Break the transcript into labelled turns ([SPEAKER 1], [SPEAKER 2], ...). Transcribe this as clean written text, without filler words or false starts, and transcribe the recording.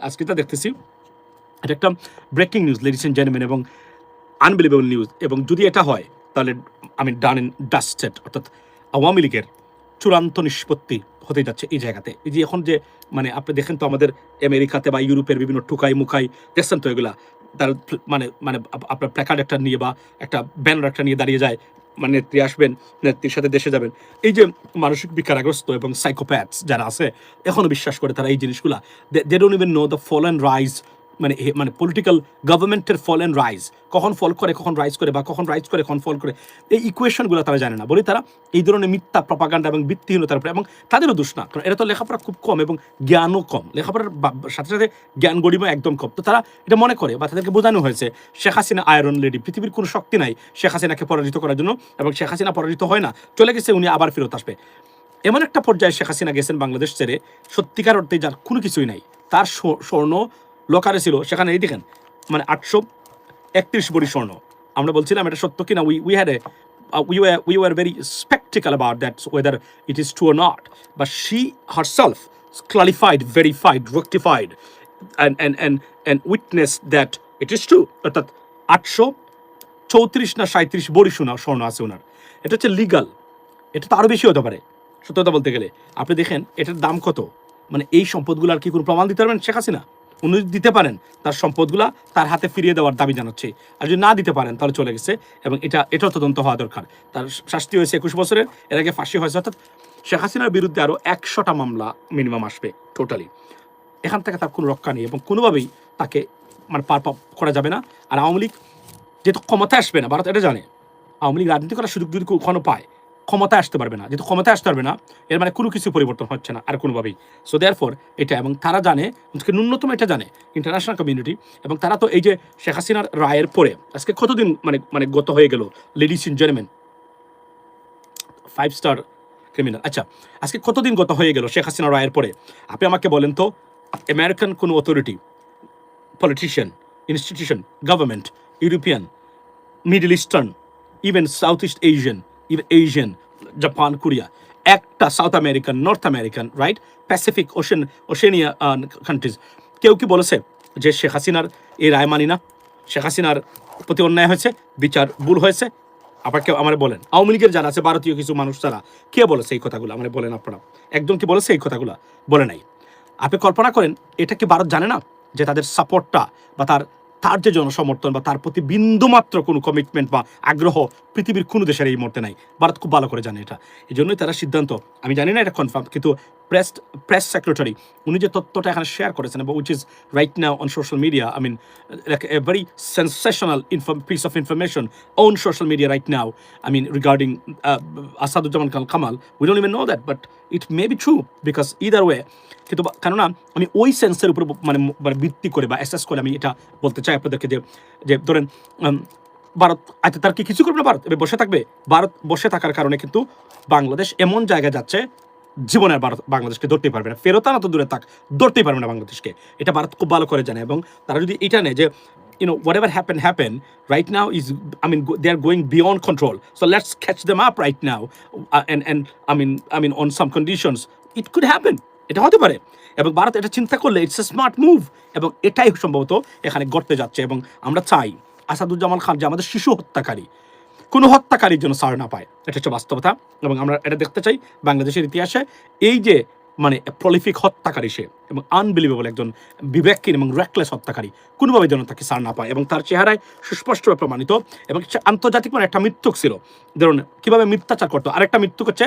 [SPEAKER 1] আজকে তা দেখতেছি এটা একটা breaking news ladies and gentleman এবং আনবিলিভেবল নিউজ। এবং যদি এটা হয় তাহলে আমি ডান এন্ড ডাস্টেড, অর্থাৎ আওয়ামী লীগের চূড়ান্ত নিষ্পত্তি হতে যাচ্ছে এই জায়গাতে। এই যে এখন যে মানে আপনি দেখেন তো আমাদের আমেরিকাতে বা ইউরোপের বিভিন্ন টুকাই মুখাই দেখছেন তো এগুলা, তার মানে মানে আপনার প্ল্যাকার্ড একটা নিয়ে বা একটা ব্যানার একটা নিয়ে দাঁড়িয়ে যায়, মানে নেত্রী আসবেন, নেত্রীর সাথে দেশে যাবেন। এই যে মানসিক বিকারগ্রস্ত এবং সাইকোপ্যাথস যারা আছে এখনো বিশ্বাস করে তারা এই জিনিসগুলা, they don't even know the fall and rise, মানে মানে পলিটিক্যাল গভর্নমেন্টের ফল অ্যান্ড রাইজ, কখন ফল করে কখন রাইজ করে, বা কখন রাইজ করে কখন ফল করে, এই ইকুয়েশনগুলো তারা জানে না বলে তারা এই ধরনের মিথ্যা প্রপাগান্ডা এবং ভিত্তিহীনতার উপরে, এবং তাদেরও দোষ না, কারণ এরা তো লেখাপড়া খুব কম এবং জ্ঞানও কম, লেখাপড়ার সাথে সাথে জ্ঞান গরিমা একদম কম। তো তারা এটা মনে করে বা তাদেরকে বোঝানো হয়েছে শেখ হাসিনা আয়রন লেডি, পৃথিবীর কোনো শক্তি নাই শেখ হাসিনাকে পরাজিত করার জন্য, এবং শেখ হাসিনা পরাজিত হয় না, চলে গেছে, উনি আবার ফেরত আসবে। এমন একটা পর্যায়ে শেখ হাসিনা গেছেন বাংলাদেশ ছেড়ে, সত্যিকার অর্থে যার কোনো কিছুই নাই, তার স্বর্ণ লোকারে ছিল সেখানে, এই দেখেন মানে 831 বড়ি স্বর্ণ। আমরা বলছিলাম এটা সত্য কিনা, we were very skeptical about that, whether it is true or not, but she herself clarified, verified, rectified and witnessed that it is true, অর্থাৎ 834 না 37 বড়ি স্বর্ণ আছে ওনার। এটা হচ্ছে লিগাল, এটা তো আরো বেশি হতে পারে সত্যতা বলতে গেলে। আপনি দেখেন এটার দাম কত, মানে এই সম্পদগুলো আর কি কোনো প্রমাণ দিতে পারবেন শেখ হাসিনা? উনি দিতে পারেন তার সম্পদগুলা তার হাতে ফিরিয়ে দেওয়ার দাবি জানাচ্ছে, আর যদি না দিতে পারেন তাহলে চলে গেছে, এবং এটাও তদন্ত হওয়া দরকার। তার শাস্তি হয়েছে 21 বছরের, এর আগে ফাঁসি হয়েছে, অর্থাৎ শেখ হাসিনার বিরুদ্ধে আরও 100টা মামলা মিনিমাম আসবে টোটালি। এখান থেকে তার কোনো রক্ষা নেই এবং কোনোভাবেই তাকে মানে পার করা যাবে না। আর আওয়ামী লীগ যেহেতু ক্ষমতায় আসবে না, ভারত এটা জানে, আওয়ামী লীগ রাজনীতি করার সুযোগ যদি কখনো পায় ক্ষমতায় আসতে পারবে না, যেহেতু ক্ষমতায় আসতে পারবে না এর মানে কোনো কিছু পরিবর্তন হচ্ছে না আর কোনোভাবেই। সো দেয়ারফর এটা, এবং তারা জানে, ন্যূনতম এটা জানে ইন্টারন্যাশনাল কমিউনিটি, এবং তারা তো এই যে শেখ হাসিনার রায়ের পরে আজকে কতদিন মানে মানে গত হয়ে গেল ladies and gentleman, 5 star criminal, আচ্ছা আজকে কতদিন গত হয়ে গেল শেখ হাসিনার রায়ের পরে? আপনি আমাকে বলেন তো, আমেরিকান কোনো authority, politician, institution, government, European, Middle Eastern, even South East Asian, even Asian, Japan, Korea, একটা South American, North American, right, Pacific Oceania countries, কেউ কি বলেছে যে শেখ হাসিনার এই রায় মানি না, শেখ হাসিনার প্রতি অন্যায় হয়েছে, বিচার ভুল হয়েছে? আবার কেউ আমার বলেন, আওয়ামী লীগের যারা আছে, ভারতীয় কিছু মানুষ যারা, কে বলেছে এই কথাগুলো? আমার বলেন আপনারা, একজন কি বলেছে এই কথাগুলো? বলে নাই। আপনি কল্পনা করেন এটা কি ভারত জানে না যে তাদের সাপোর্টটা বা তার যে জনসমর্থন বা তার প্রতি বিন্দুমাত্র কোনো কমিটমেন্ট বা আগ্রহ পৃথিবীর কোনো দেশের এই মুহূর্তে নাই? ভারত খুব ভালো করে জানে এটা, এই জন্যই তারা সিদ্ধান্ত, আমি জানি না এটা কনফার্ম, কিন্তু প্রেস সেক্রেটারি উনি যে তথ্যটা এখানে শেয়ার করেছেন, which is right now on social media, I mean like a very sensational piece of information on social media right now, I mean regarding Asaduzzaman Kamal, we don't even know that, but it may be true, because either way. কিন্তু কেননা আমি ওই সেন্সের উপর মানে ভিত্তি করে বা assess করে আমি এটা বলতে চাই আপনাদেরকে যে ধরেন ভারত আচ্ছা তার কি কিছু করবে না, ভারত এবার বসে থাকবে? ভারত বসে থাকার কারণে কিন্তু বাংলাদেশ এমন জায়গায় যাচ্ছে জীবনের ভারত বাংলাদেশকে ধরতেই পারবে না, ফেরত আনা তো দূরে থাক, ধরতেই পারবে না বাংলাদেশকে, এটা ভারত খুব ভালো করে জানে। এবং তারা যদি এটা নেয় যে whatever happen right now is, I mean, they are going beyond control, so let's catch them up right now, and I mean on some conditions it could happen, এটা হতে পারে। এবং ভারত এটা চিন্তা করলে ইটস এ স্মার্ট মুভ, এবং এটাই সম্ভবত এখানে ঘটতে যাচ্ছে। এবং আমরা চাই আসাদুজ্জামান খান যে আমাদের শিশু হত্যাকারী, কোনো হত্যাকারীর জন্য ছাড় না পায়, এটা হচ্ছে বাস্তবতা। এবং আমরা এটা দেখতে চাই বাংলাদেশের ইতিহাসে এই যে মানে প্রলিফিক হত্যাকারী সে, এবং আনবিলিভেবল একজন বিবেকহীন এবং রেকলেস হত্যাকারী, কোনোভাবে যেন তাকে ছাড় না পায়, এবং তার চেহারায় সুস্পষ্টভাবে প্রমাণিত, এবং আন্তর্জাতিক মানে একটা মৃত্যুক ছিল, ধরুন কীভাবে মিথ্যাচার করতো। আরেকটা মৃত্যুক হচ্ছে